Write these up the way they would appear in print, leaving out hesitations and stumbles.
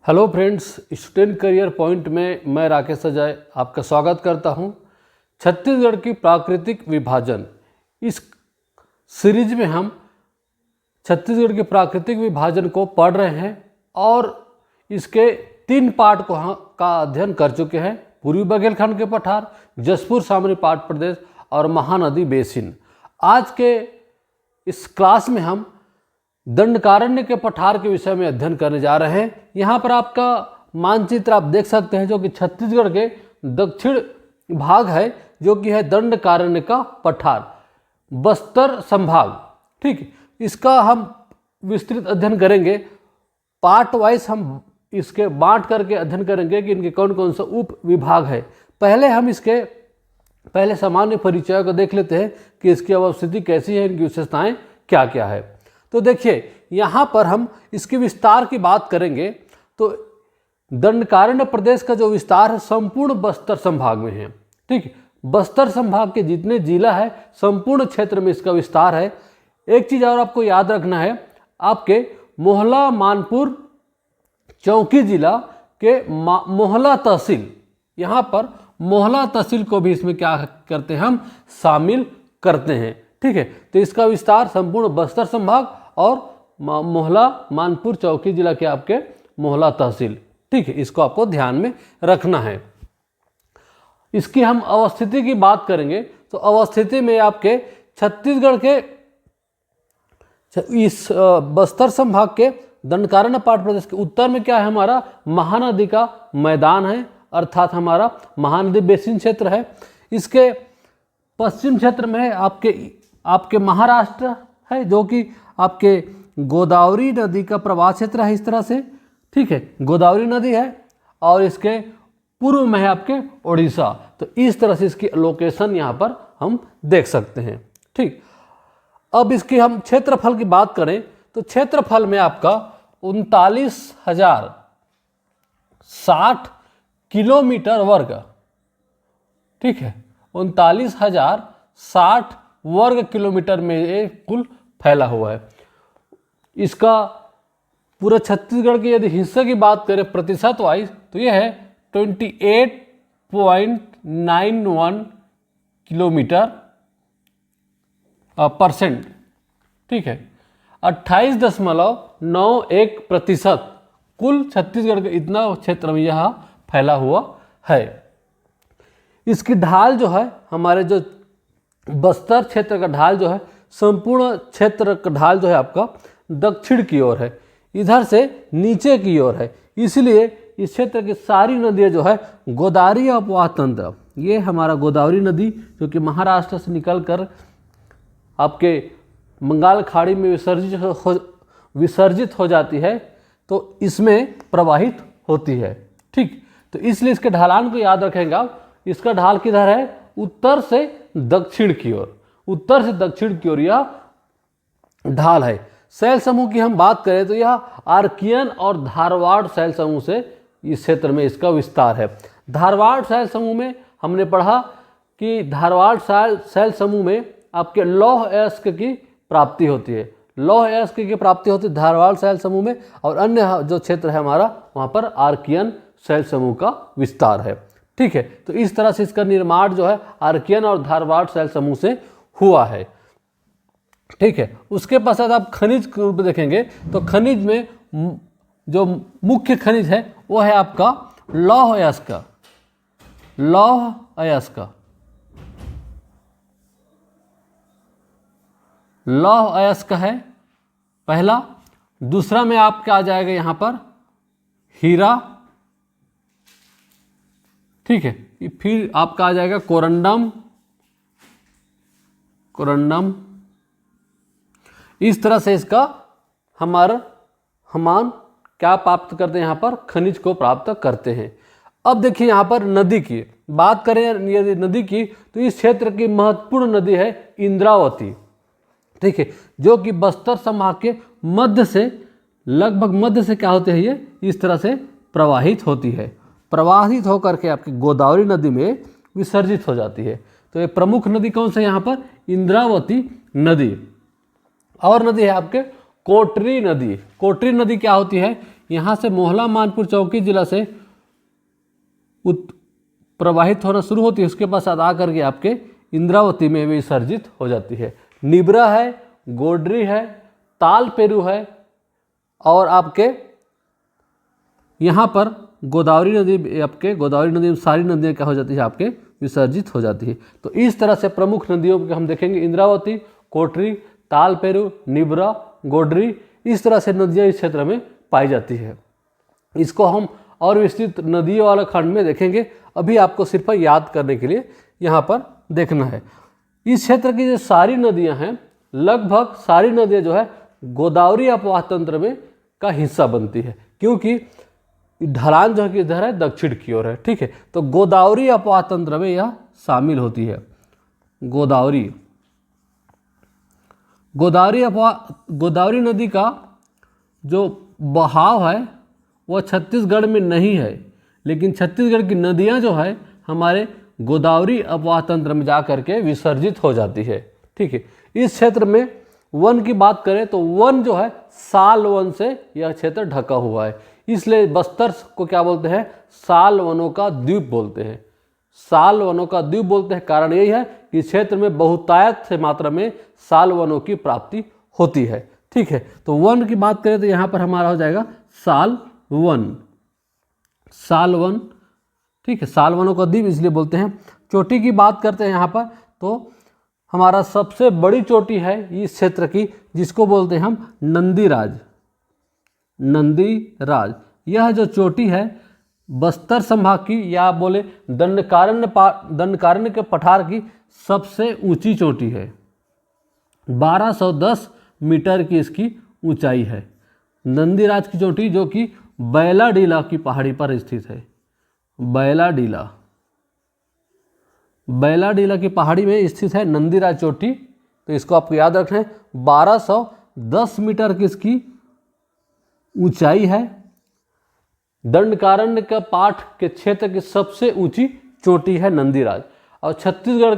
Hello friends, student career point में मैं राकेश अजय आपका स्वागत करता हूं। छत्तीसगढ़ की प्राकृतिक विभाजन, इस सीरीज में हम छत्तीसगढ़ के प्राकृतिक विभाजन को पढ़ रहे हैं और इसके 3 पार्ट का अध्ययन कर चुके हैं। पूर्वी बघेलखंड के पठार, जसपुर सामरी पाट प्रदेश और महानदी बेसिन। आज के इस क्लास में हम दंडकारण्य के पठार के विषय में अध्ययन करने जा रहे हैं। यहाँ पर आपका मानचित्र आप देख सकते हैं, जो कि छत्तीसगढ़ के दक्षिण भाग है, जो कि है दंडकारण्य का पठार, बस्तर संभाग। ठीक, इसका हम विस्तृत अध्ययन करेंगे। पार्ट वाइज हम इसके बांट करके अध्ययन करेंगे कि इनके कौन कौन सा उप विभाग है। पहले सामान्य परिचय को देख लेते हैं कि इसकी अवस्थिति कैसी है, इनकी विशेषताएं क्या क्या है। तो देखिए, यहाँ पर हम इसके विस्तार की बात करेंगे तो दंडकारण्य प्रदेश का जो विस्तार है संपूर्ण बस्तर संभाग में है। ठीक, बस्तर संभाग के जितने जिला है संपूर्ण क्षेत्र में इसका विस्तार है। एक चीज़ और आपको याद रखना है, आपके मोहला मानपुर चौकी जिला के मोहला तहसील, यहाँ पर मोहला तहसील को भी इसमें क्या करते हैं, हम शामिल करते हैं। ठीक है, तो इसका विस्तार संपूर्ण बस्तर संभाग और मोहला मानपुर चौकी जिला के आपके मोहला तहसील। ठीक है, इसको आपको ध्यान में रखना है। इसकी हम अवस्थिति की बात करेंगे तो अवस्थिति में आपके छत्तीसगढ़ के इस बस्तर संभाग के दंडकारण्य पाट प्रदेश के उत्तर में क्या है, हमारा महानदी का मैदान है, अर्थात हमारा महानदी बेसिन क्षेत्र है। इसके पश्चिम क्षेत्र में आपके महाराष्ट्र है, जो कि आपके गोदावरी नदी का प्रवाह क्षेत्र है इस तरह से। ठीक है, गोदावरी नदी है और इसके पूर्व में है आपके उड़ीसा। तो इस तरह से इसकी लोकेशन यहाँ पर हम देख सकते हैं। ठीक, अब इसकी हम क्षेत्रफल की बात करें तो क्षेत्रफल में आपका 39,060 किलोमीटर वर्ग। ठीक है, 39,060 वर्ग किलोमीटर में ये कुल फैला हुआ है। इसका पूरे छत्तीसगढ़ के यदि हिस्से की बात करें प्रतिशत वाइज तो ये है 28.91 किलोमीटर परसेंट। ठीक है, 28.91% कुल छत्तीसगढ़ के इतना क्षेत्र में यह फैला हुआ है। इसकी ढाल जो है, हमारे जो बस्तर क्षेत्र का ढाल जो है, संपूर्ण क्षेत्र का ढाल जो है आपका दक्षिण की ओर है, इधर से नीचे की ओर है। इसलिए इस क्षेत्र की सारी नदियाँ जो है गोदावरी अपवाह तंत्र, ये हमारा गोदावरी नदी जो कि महाराष्ट्र से निकलकर आपके बंगाल खाड़ी में विसर्जित हो जाती है, तो इसमें प्रवाहित होती है। ठीक, तो इसलिए इसके ढलान को याद रखेंगे आप। इसका ढाल किधर है, उत्तर से दक्षिण की ओर, उत्तर से दक्षिण की ओर यह ढाल है। शैल समूह की हम बात करें तो यह आर्कियन और धारवाड़ शैल समूह से इस क्षेत्र में इसका विस्तार है। धारवाड़ शैल समूह में हमने पढ़ा कि धारवाड़ शैल समूह में आपके लौह अयस्क की प्राप्ति होती है, लौह अयस्क की प्राप्ति होती है धारवाड़ शैल समूह में, और अन्य जो क्षेत्र है हमारा वहाँ पर आर्कियन शैल समूह का विस्तार है। ठीक है, तो इस तरह से इसका निर्माण जो है आर्कियन और धारवाड़ शैल समूह से हुआ है। ठीक है, उसके पश्चात आप खनिज के रूप में देखेंगे तो खनिज में जो मुख्य खनिज है वो है आपका लौह अयस्क। लौह अयस्क, लौह अयस्क है पहला। दूसरा में आपका आ जाएगा यहाँ पर हीरा। ठीक है, फिर आपका आ जाएगा कोरंडम। इस तरह से इसका हम क्या प्राप्त करते हैं, यहाँ पर खनिज को प्राप्त करते हैं। अब देखिए यहाँ पर नदी की बात करें, यदि नदी की तो इस क्षेत्र की महत्वपूर्ण नदी है इंद्रावती। ठीक है, जो कि बस्तर संभाग के मध्य से लगभग मध्य से क्या होती है, ये इस तरह से प्रवाहित होती है, प्रवाहित होकर के आपकी गोदावरी नदी में विसर्जित हो जाती है। तो ये प्रमुख नदी कौन सा है यहाँ पर, इंद्रावती नदी। और नदी है आपके कोटरी नदी। कोटरी नदी क्या होती है, यहाँ से मोहला मानपुर चौकी जिला से प्रवाहित होना शुरू होती है, उसके बाद आ करके आपके इंद्रावती में विसर्जित हो जाती है। निब्रा है, गोडरी है, ताल पेरू है और आपके यहाँ पर गोदावरी नदी, आपके गोदावरी नदी में सारी नदियाँ क्या हो जाती है, आपके विसर्जित हो जाती है। तो इस तरह से प्रमुख नदियों के हम देखेंगे इंद्रावती, कोटरी, ताल पेरू, निब्रा, गोडरी, इस तरह से नदियाँ इस क्षेत्र में पाई जाती है। इसको हम और विस्तृत नदियों वाला खंड में देखेंगे, अभी आपको सिर्फ याद करने के लिए यहाँ पर देखना है। इस क्षेत्र की जो सारी नदियाँ हैं, लगभग सारी नदियाँ जो है गोदावरी अपवाह तंत्र में का हिस्सा बनती है, क्योंकि ढलान जो है इधर है दक्षिण की ओर है, ठीक है। तो गोदावरी अपवाह तंत्र में यह शामिल होती है। गोदावरी नदी का जो बहाव है वह छत्तीसगढ़ में नहीं है, लेकिन छत्तीसगढ़ की नदियां जो है हमारे गोदावरी अपवाह तंत्र में जा करके विसर्जित हो जाती है, ठीक है। इस क्षेत्र में वन की बात करें तो वन जो है साल वन से यह क्षेत्र ढका हुआ है, इसलिए बस्तर को क्या बोलते हैं, साल वनों का द्वीप बोलते हैं। साल वनों का द्वीप बोलते हैं, कारण यही है कि इस क्षेत्र में बहुतायत से मात्रा में साल वनों की प्राप्ति होती है, ठीक है। तो वन की बात करें तो यहाँ पर हमारा हो जाएगा साल वन, ठीक है, साल वनों का द्वीप इसलिए बोलते हैं। चोटी की बात करते हैं यहाँ पर, तो हमारा सबसे बड़ी चोटी है इस क्षेत्र की, जिसको बोलते हैं हम नंदीराज। यह जो चोटी है बस्तर संभाग की, या बोले दंडकारण्य के पठार की सबसे ऊंची चोटी है। 1210 मीटर की इसकी ऊंचाई है। नंदीराज की चोटी जो कि बैलाडीला की पहाड़ी पर स्थित है। बैलाडीला की पहाड़ी में स्थित है नंदीराज चोटी, तो इसको आपको याद रखना है। 1210 मीटर की इसकी ऊंचाई है। दंडकारण्य का पाठ के क्षेत्र की सबसे ऊंची चोटी है नंदीराज। और छत्तीसगढ़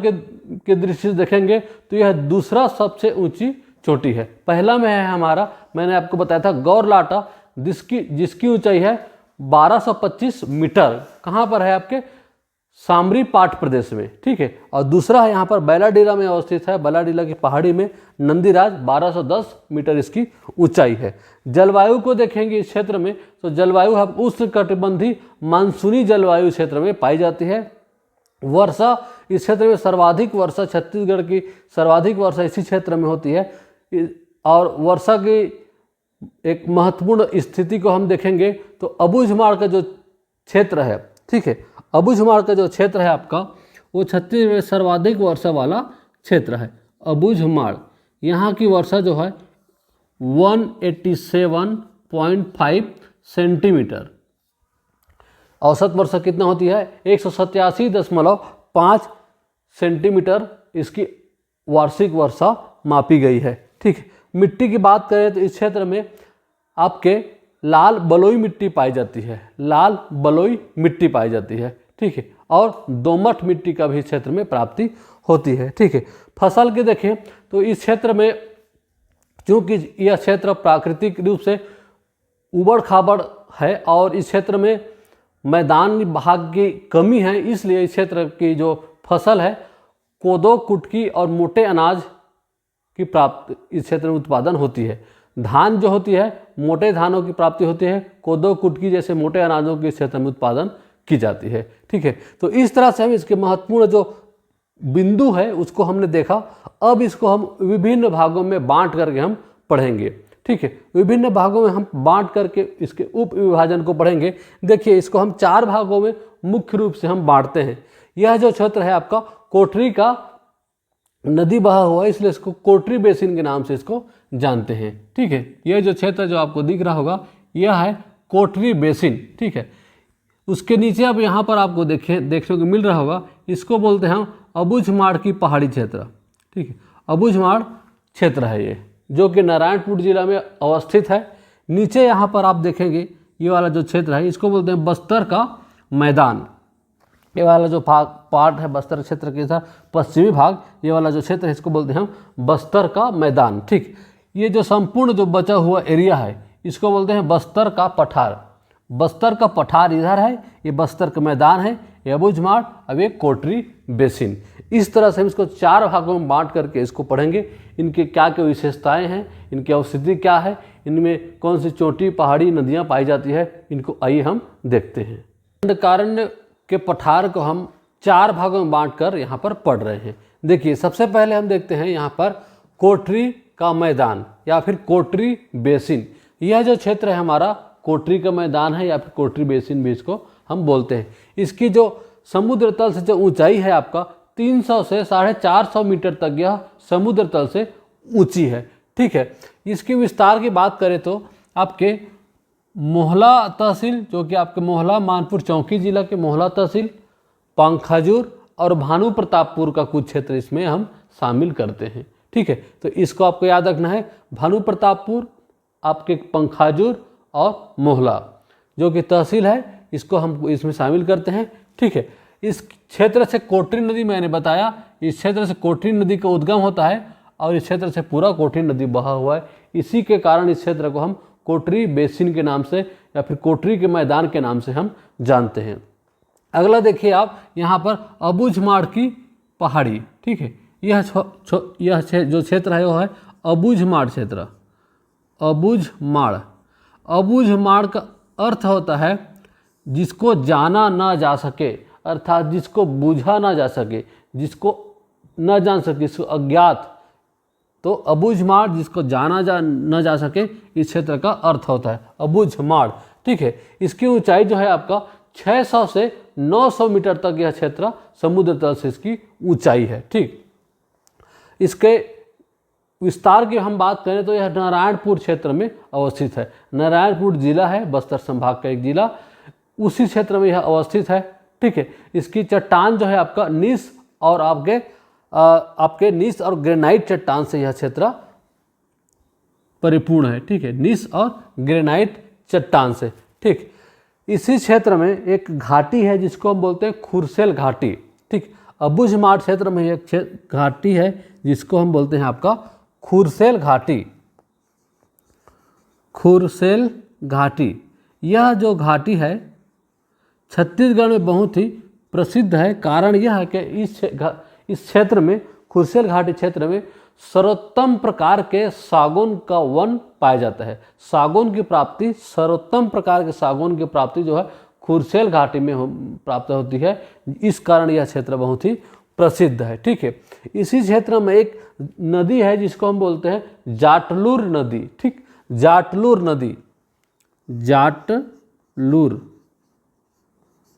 के दृष्टि से देखेंगे तो यह दूसरा सबसे ऊंची चोटी है। पहला में है हमारा, मैंने आपको बताया था, गौरलाटा, जिसकी ऊंचाई है 1225 मीटर। कहाँ पर है, आपके सामरी पाठ प्रदेश में, ठीक है। और दूसरा है यहाँ पर बैलाडीला में अवस्थित है। बैलाडीला की पहाड़ी में नंदीराज 1210 मीटर इसकी ऊंचाई है। जलवायु को देखेंगे इस क्षेत्र में, तो जलवायु हम उष्णकटिबंधीय मानसूनी जलवायु क्षेत्र में पाई जाती है। वर्षा इस क्षेत्र में सर्वाधिक वर्षा, छत्तीसगढ़ की सर्वाधिक वर्षा इसी क्षेत्र में होती है। और वर्षा की एक महत्वपूर्ण स्थिति को हम देखेंगे तो अबूझमाड़ का जो क्षेत्र है, ठीक है, अबूझमाड़ का जो क्षेत्र है आपका, वो छत्तीसगढ़ में सर्वाधिक वर्षा वाला क्षेत्र है। अबूझमाड़, यहाँ की वर्षा जो है 187.5 सेंटीमीटर। औसत वर्षा कितना होती है, 187.5 सेंटीमीटर इसकी वार्षिक वर्षा मापी गई है, ठीक है। मिट्टी की बात करें तो इस क्षेत्र में आपके लाल बलुई मिट्टी पाई जाती है, ठीक है। और दोमट मिट्टी का भी क्षेत्र में प्राप्ति होती है, ठीक है। फसल के देखें तो इस क्षेत्र में, चूँकि यह क्षेत्र प्राकृतिक रूप से उबड़ खाबड़ है और इस क्षेत्र में मैदानी भाग की कमी है, इसलिए इस क्षेत्र की जो फसल है कोदो, कुटकी और मोटे अनाज की प्राप्ति इस क्षेत्र में उत्पादन होती है। धान जो होती है, मोटे धानों की प्राप्ति होती है। कोदो, कुटकी जैसे मोटे अनाजों के क्षेत्र में उत्पादन की जाती है, ठीक है। तो इस तरह से हम इसके महत्वपूर्ण जो बिंदु है उसको हमने देखा। अब इसको हम विभिन्न भागों में बांट करके हम पढ़ेंगे, ठीक है। विभिन्न भागों में हम बांट करके इसके उप विभाजन को पढ़ेंगे। देखिए, इसको हम 4 भागों में मुख्य रूप से हम बांटते हैं। यह जो क्षेत्र है आपका कोटरी का नदी बहा हुआ है, इसलिए इसको कोटरी बेसिन के नाम से इसको जानते हैं, ठीक है। यह जो क्षेत्र जो आपको दिख रहा होगा यह है कोटरी बेसिन, ठीक है। उसके नीचे अब यहाँ पर आपको देखने को मिल रहा होगा, इसको बोलते हैं हम अबूझमाड़ की पहाड़ी क्षेत्र, ठीक है। अबूझमाड़ क्षेत्र है ये, जो कि नारायणपुर जिला में अवस्थित है। नीचे यहाँ पर आप देखेंगे ये वाला जो क्षेत्र है इसको बोलते हैं बस्तर का मैदान। ये वाला जो पार्ट है बस्तर क्षेत्र के साथ पश्चिमी भाग, ये वाला जो क्षेत्र है इसको बोलते हैं हम बस्तर का मैदान, ठीक। ये जो संपूर्ण जो बचा हुआ एरिया है इसको बोलते हैं बस्तर का पठार। बस्तर का पठार इधर है, ये बस्तर का मैदान है, ये अबूझमाड़, अब ये कोटरी बेसिन। इस तरह से हम इसको 4 भागों में बांट करके इसको पढ़ेंगे। इनके क्या क्या विशेषताएं हैं, इनकी अवस्थिति क्या है, इनमें कौन सी चोटी पहाड़ी नदियां पाई जाती है, इनको आइए हम देखते हैं। दंडकारण्य के पठार को हम 4 भागों में बांट कर यहाँ पर पढ़ रहे हैं। देखिए, सबसे पहले हम देखते हैं यहाँ पर कोटरी का मैदान या फिर कोटरी बेसिन। यह जो क्षेत्र है हमारा कोटरी का मैदान है या फिर कोटरी बेसिन भी इसको हम बोलते हैं। इसकी जो समुद्र तल से जो ऊंचाई है आपका 300 से 450 मीटर तक यह समुद्र तल से ऊंची है। ठीक है, इसके विस्तार की बात करें तो आपके मोहला तहसील, जो कि आपके मोहला मानपुर चौकी जिला के मोहला तहसील, पंखाजूर और भानु प्रतापपुर का कुछ क्षेत्र इसमें हम शामिल करते हैं। ठीक है, तो इसको आपको याद रखना है, भानु प्रतापपुर, आपके पंखाजूर और मोहला जो कि तहसील है, इसको हम इसमें शामिल करते हैं। ठीक है, इस क्षेत्र से कोटरी नदी, मैंने बताया इस क्षेत्र से कोटरी नदी का उद्गम होता है और इस क्षेत्र से पूरा कोटरी नदी बहा हुआ है। इसी के कारण इस क्षेत्र को हम कोटरी बेसिन के नाम से या फिर कोटरी के मैदान के नाम से हम जानते हैं। अगला देखिए आप, यहाँ पर अबूझमाड़ की पहाड़ी। ठीक है, यह जो क्षेत्र है वो है अबूझमाड़ क्षेत्र। अबूझमाड़, अबूझमाड़ का अर्थ होता है जिसको जाना ना जा सके, अर्थात जिसको बूझा ना जा सके, जिसको न जान सके, इसको अज्ञात। तो अबूझमाड़ जिसको जाना न जा सके, इस क्षेत्र का अर्थ होता है अबूझमाड़। ठीक है, इसकी ऊंचाई जो है आपका 600 से 900 मीटर तक यह क्षेत्र समुद्र तल से इसकी ऊंचाई है। ठीक, इसके विस्तार की हम बात करें तो यह नारायणपुर क्षेत्र में अवस्थित है। नारायणपुर जिला है, बस्तर संभाग का एक जिला, उसी क्षेत्र में यह अवस्थित है। ठीक है, इसकी चट्टान जो है आपका नीस और आपके नीस और ग्रेनाइट चट्टान से यह क्षेत्र परिपूर्ण है। ठीक है, नीस और ग्रेनाइट चट्टान से। ठीक, इसी क्षेत्र में एक घाटी है जिसको हम बोलते हैं खुरसेल घाटी। ठीक, अबूझमाड़ क्षेत्र में एक घाटी है जिसको हम बोलते हैं आपका खुरसेल घाटी। खुरसेल घाटी, यह जो घाटी है छत्तीसगढ़ में बहुत ही प्रसिद्ध है। कारण यह है कि इस क्षेत्र में, खुरसेल घाटी क्षेत्र में सर्वोत्तम प्रकार के सागौन का वन पाया जाता है। सागौन की प्राप्ति, सर्वोत्तम प्रकार के सागौन की प्राप्ति जो है खुरसेल घाटी में प्राप्त होती है। इस कारण यह क्षेत्र बहुत ही प्रसिद्ध है। ठीक है, इसी क्षेत्र में एक नदी है जिसको हम बोलते हैं जाटलूर नदी। ठीक, जाटलूर नदी,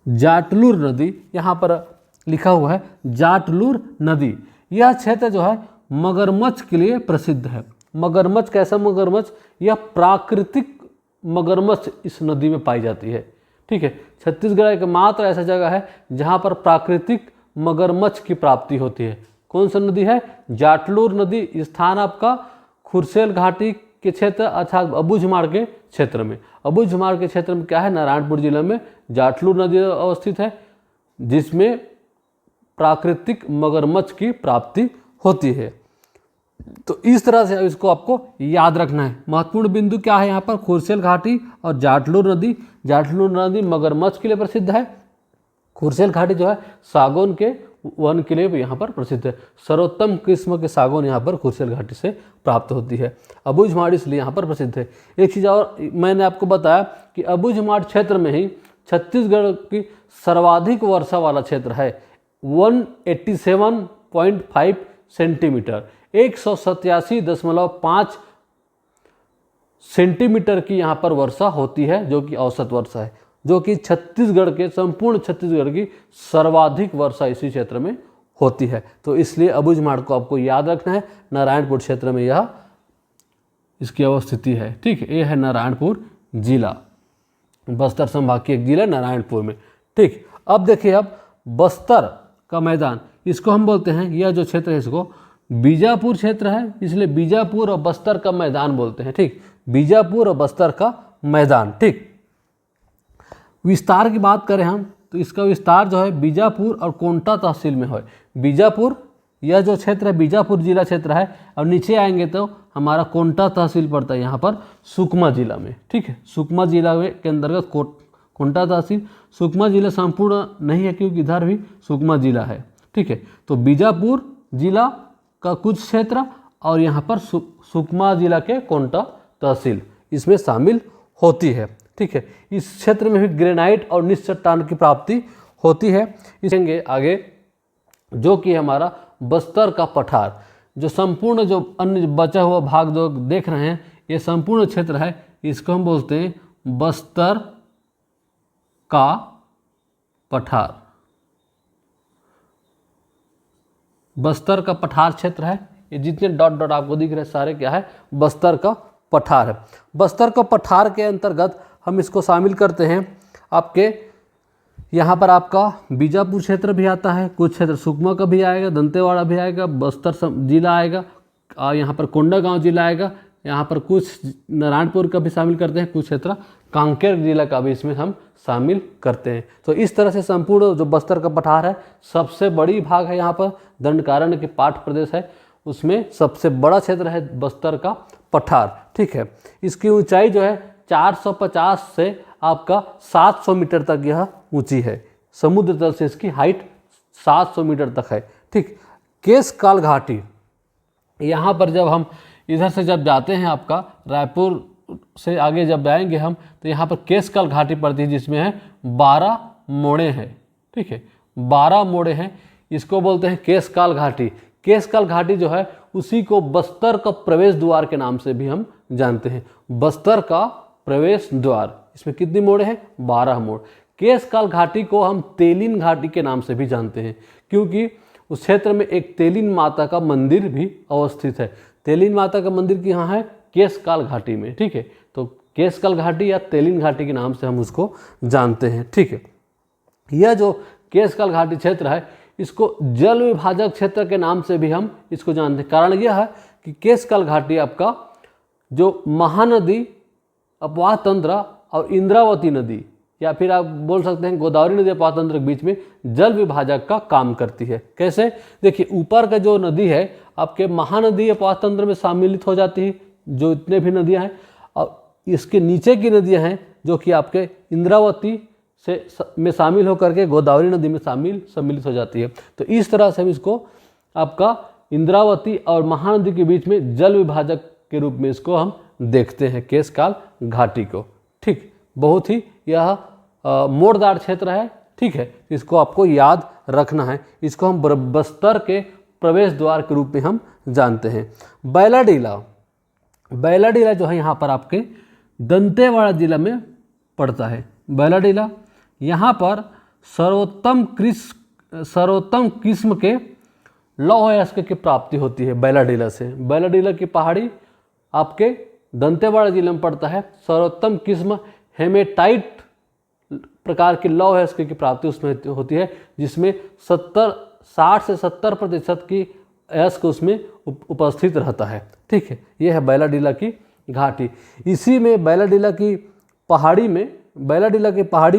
जाटलूर नदी यहाँ पर लिखा हुआ है जाटलूर नदी। यह क्षेत्र जो है मगरमच्छ के लिए प्रसिद्ध है। मगरमच्छ, कैसा मगरमच्छ? यह प्राकृतिक मगरमच्छ इस नदी में पाई जाती है। ठीक है, छत्तीसगढ़ एक मात्र ऐसा जगह है जहाँ पर प्राकृतिक मगरमच्छ की प्राप्ति होती है। कौन सा नदी है? जाटलूर नदी। स्थान आपका खुरसेल घाटी के क्षेत्र अर्थात अबूझमाड़ के क्षेत्र में। अबूझमाड़ के क्षेत्र में क्या है? नारायणपुर जिले में जाटलूर नदी अवस्थित है जिसमें प्राकृतिक मगरमच्छ की प्राप्ति होती है। तो इस तरह से इसको आपको याद रखना है। महत्वपूर्ण बिंदु क्या है यहाँ पर? खुरसेल घाटी और जाटलूर नदी। जाटलूर नदी मगरमच्छ के लिए प्रसिद्ध है। खुरसेल घाटी जो है सागौन के वन के लिए भी यहाँ पर प्रसिद्ध है। सर्वोत्तम किस्म के सागौन यहाँ पर खुरसेल घाटी से प्राप्त होती है। अबूझमाड़ इसलिए यहाँ पर प्रसिद्ध है। एक चीज़ और मैंने आपको बताया कि अबूझमाड़ क्षेत्र में ही छत्तीसगढ़ की सर्वाधिक वर्षा वाला क्षेत्र है। 187.5 सेंटीमीटर, 187.5 सेंटीमीटर की यहाँ पर वर्षा होती है, जो कि औसत वर्षा है, जो कि छत्तीसगढ़ के, संपूर्ण छत्तीसगढ़ की सर्वाधिक वर्षा इसी क्षेत्र में होती है। तो इसलिए अबूझमाड़ को आपको याद रखना है। नारायणपुर क्षेत्र में यह इसकी अवस्थिति है। ठीक है, यह है नारायणपुर जिला, बस्तर संभाग की एक जिला नारायणपुर में। ठीक, अब देखिए, अब बस्तर का मैदान, इसको हम बोलते हैं, यह जो क्षेत्र है इसको बीजापुर क्षेत्र है, इसलिए बीजापुर और बस्तर का मैदान बोलते हैं। ठीक, बीजापुर और बस्तर का मैदान। ठीक, विस्तार की बात करें हम तो इसका विस्तार जो है बीजापुर और कोंटा तहसील में है। बीजापुर यह जो क्षेत्र है बीजापुर जिला क्षेत्र है, और नीचे आएंगे तो हमारा कोंटा तहसील पड़ता है यहाँ पर सुकमा जिला में। ठीक है, सुकमा जिला के अंतर्गत कोंटा तहसील। सुकमा जिला संपूर्ण नहीं है क्योंकि इधर भी सुकमा जिला है। ठीक है, तो बीजापुर जिला का कुछ क्षेत्र और यहाँ पर सुकमा जिला के कोंटा तहसील इसमें शामिल होती है। ठीक है, इस क्षेत्र में भी ग्रेनाइट और निश्चित चट्टान की प्राप्ति होती है। इसके आगे जो कि हमारा बस्तर का पठार, जो संपूर्ण जो अन्य बचा हुआ भाग जो देख रहे हैं ये संपूर्ण क्षेत्र है, इसको हम बोलते हैं बस्तर का पठार। बस्तर का पठार क्षेत्र है, ये जितने डॉट डॉट आपको दिख रहे हैं सारे क्या है, बस्तर का पठार है। बस्तर का पठार के अंतर्गत हम इसको शामिल करते हैं आपके यहाँ पर आपका बीजापुर क्षेत्र भी आता है, कुछ क्षेत्र सुकमा का भी आएगा, दंतेवाड़ा भी आएगा, बस्तर जिला आएगा, और यहाँ पर कोंडागांव जिला आएगा, यहाँ पर कुछ नारायणपुर का भी शामिल करते हैं, कुछ क्षेत्र कांकेर जिला का भी इसमें हम शामिल करते हैं। तो इस तरह से संपूर्ण जो बस्तर का पठार है सबसे बड़ी भाग है, यहाँ पर दंडकारण्य के पाठ प्रदेश है उसमें सबसे बड़ा क्षेत्र है बस्तर का पठार। ठीक है, इसकी ऊंचाई जो है 450 से आपका 700 मीटर तक यह ऊंची है, समुद्र तल से इसकी हाइट 700 मीटर तक है। ठीक, केशकाल घाटी, यहाँ पर जब हम इधर से जब जाते हैं आपका रायपुर से आगे जब जाएंगे हम तो यहाँ पर केशकाल घाटी पड़ती है जिसमें है 12 मोड़े हैं। ठीक है, 12 मोड़े हैं, इसको बोलते हैं केशकाल घाटी। केशकाल घाटी जो है उसी को बस्तर का प्रवेश द्वार के नाम से भी हम जानते हैं, बस्तर का प्रवेश द्वार। इसमें कितनी मोड़ है, 12 मोड़। केशकाल घाटी को हम तेलिन घाटी के नाम से भी जानते हैं क्योंकि उस क्षेत्र में एक तेलिन माता का मंदिर भी अवस्थित है। तेलिन माता का मंदिर की यहाँ है केशकाल घाटी में। ठीक है, तो केशकाल घाटी या तेलिन घाटी के नाम से हम उसको जानते हैं। ठीक है, यह जो केशकाल घाटी क्षेत्र है इसको जल विभाजक क्षेत्र के नाम से भी हम इसको जानते हैं। कारण यह है कि केशकाल घाटी आपका जो महानदी अपवाह तंत्र और इंद्रावती नदी या फिर आप बोल सकते हैं गोदावरी नदी अपवाह तंत्र के बीच में जल विभाजक का काम करती है। कैसे, देखिए ऊपर का जो नदी है आपके महानदी अपवाह तंत्र में सम्मिलित हो जाती है जो इतने भी नदियां हैं, और इसके नीचे की नदियां हैं जो कि आपके इंद्रावती से में शामिल होकर के गोदावरी नदी में सम्मिलित हो जाती है। तो इस तरह से हम इसको आपका इंद्रावती और महानदी के बीच में जल विभाजक के रूप में इसको हम देखते हैं केशकाल घाटी को। ठीक, बहुत ही यह मोड़दार क्षेत्र है। ठीक है, इसको आपको याद रखना है। इसको हम बस्तर के प्रवेश द्वार के रूप में हम जानते हैं। बैलाडीला, बैलाडीला जो है यहाँ पर आपके दंतेवाड़ा जिला में पड़ता है। बैलाडीला यहाँ पर सर्वोत्तम किस्म के लौह अयस्क की प्राप्ति होती है बैलाडीला से। बैलाडीला की पहाड़ी आपके दंतेवाड़ा जिले में पड़ता है। सर्वोत्तम किस्म हेमेटाइट प्रकार के लौह अयस्क की प्राप्ति उसमें होती है जिसमें 60 से 70% की अयस्क उसमें उपस्थित रहता है। ठीक है, यह है बैलाडीला की घाटी। इसी में बैलाडीला की पहाड़ी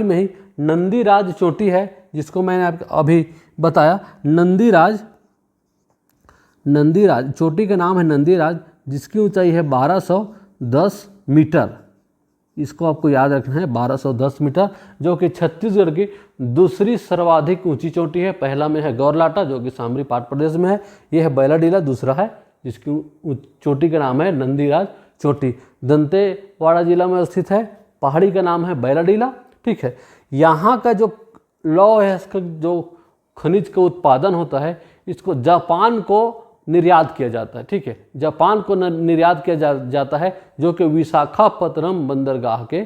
में ही नंदीराज चोटी है जिसको मैंने आपको अभी बताया। नंदीराज चोटी का नाम है नंदीराज, जिसकी ऊंचाई है 1210 मीटर। इसको आपको याद रखना है, 1210 मीटर, जो कि छत्तीसगढ़ की दूसरी सर्वाधिक ऊंची चोटी है। पहला में है गौरलाटा जो कि सामरी पाट प्रदेश में है। यह है बैलाडीला, दूसरा है जिसकी चोटी का नाम है नंदीराज चोटी, दंतेवाड़ा जिला में स्थित है। पहाड़ी का नाम है बैलाडीला। ठीक है, यहाँ का जो लौह अयस्क जो खनिज का उत्पादन होता है इसको जापान को निर्यात किया जाता है। ठीक है, जापान को निर्यात किया जाता है जो कि विशाखापत्तनम बंदरगाह के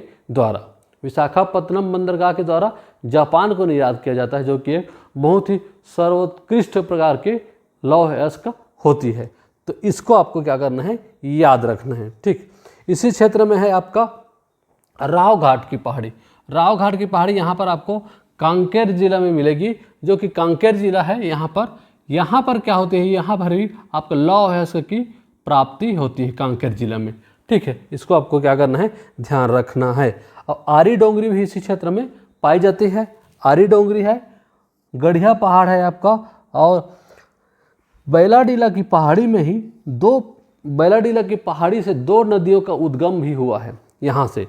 द्वारा जापान को निर्यात किया जाता है, जो कि एक बहुत ही सर्वोत्कृष्ट प्रकार के लौह अयस्क होती है। तो इसको आपको क्या करना है, याद रखना है। ठीक, इसी क्षेत्र में है आपका राव घाट की पहाड़ी। राव घाट की पहाड़ी यहाँ पर आपको कांकेर जिला में मिलेगी, जो कि कांकेर जिला है। यहाँ पर क्या होती है, यहाँ पर भी आपको लौह अयस्क की प्राप्ति होती है कांकेर जिला में। ठीक है, इसको आपको क्या करना है, ध्यान रखना है। और आरी डोंगरी भी इसी क्षेत्र में पाई जाती है। आरी डोंगरी है, गढ़िया पहाड़ है आपका, और बैलाडीला की पहाड़ी में ही बैलाडीला की पहाड़ी से 2 नदियों का उद्गम भी हुआ है यहाँ से।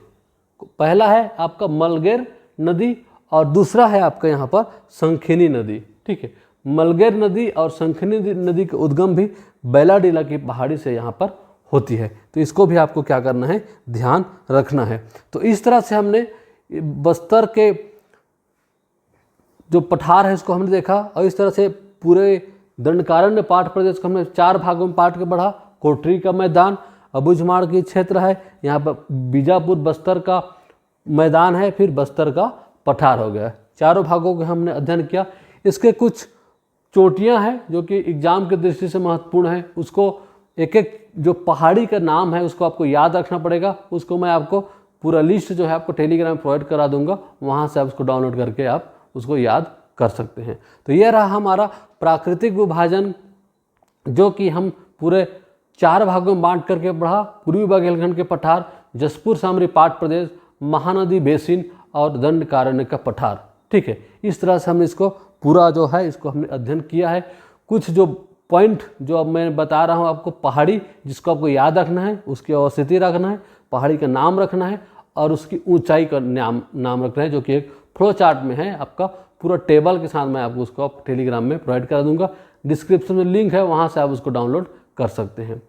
पहला है आपका मलगेर नदी और दूसरा है आपका यहाँ पर शंखिनी नदी। ठीक है, मलगेर नदी और शंखिनी नदी का उद्गम भी बैलाडीला की पहाड़ी से यहाँ पर होती है। तो इसको भी आपको क्या करना है, ध्यान रखना है। तो इस तरह से हमने बस्तर के जो पठार है इसको हमने देखा, और इस तरह से पूरे दंडकारण्य पाठ प्रदेश को हमने 4 भागों में बांट के पढ़ा। कोटरी का मैदान, अबूझमाड़ की क्षेत्र है, यहाँ पर बीजापुर बस्तर का मैदान है, फिर बस्तर का पठार हो गया। चारों भागों के हमने अध्ययन किया। इसके कुछ चोटियाँ हैं जो कि एग्जाम की दृष्टि से महत्वपूर्ण है। उसको एक एक जो पहाड़ी का नाम है उसको आपको याद रखना पड़ेगा। उसको मैं आपको पूरा लिस्ट जो है आपको टेलीग्राम में प्रोवाइड करा दूंगा, वहाँ से आप उसको डाउनलोड करके आप उसको याद कर सकते हैं। तो यह रहा हमारा प्राकृतिक विभाजन, जो कि हम पूरे 4 भागों में बांट करके पढ़ा। पूर्वी बुंदेलखंड के पठार, जसपुर सामरी पाठ प्रदेश, महानदी बेसिन और दंडकारण्य का पठार। ठीक है, इस तरह से हमने इसको पूरा जो है इसको हमने अध्ययन किया है। कुछ जो पॉइंट जो अब मैं बता रहा हूँ आपको, पहाड़ी जिसको आपको याद रखना है, उसकी अवस्थिति रखना है, पहाड़ी का नाम रखना है और उसकी ऊंचाई का नाम रखना है, जो कि एक फ्लो चार्ट में है आपका पूरा टेबल के साथ। मैं आपको उसको टेलीग्राम में प्रोवाइड करा दूंगा, डिस्क्रिप्शन में लिंक है, वहाँ से आप उसको डाउनलोड कर सकते हैं।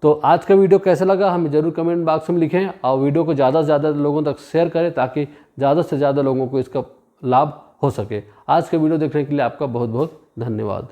तो आज का वीडियो कैसा लगा हमें ज़रूर कमेंट बॉक्स में लिखें, और वीडियो को ज़्यादा से ज़्यादा लोगों तक शेयर करें ताकि ज़्यादा से ज़्यादा लोगों को इसका लाभ हो सके। आज का वीडियो देखने के लिए आपका बहुत बहुत धन्यवाद।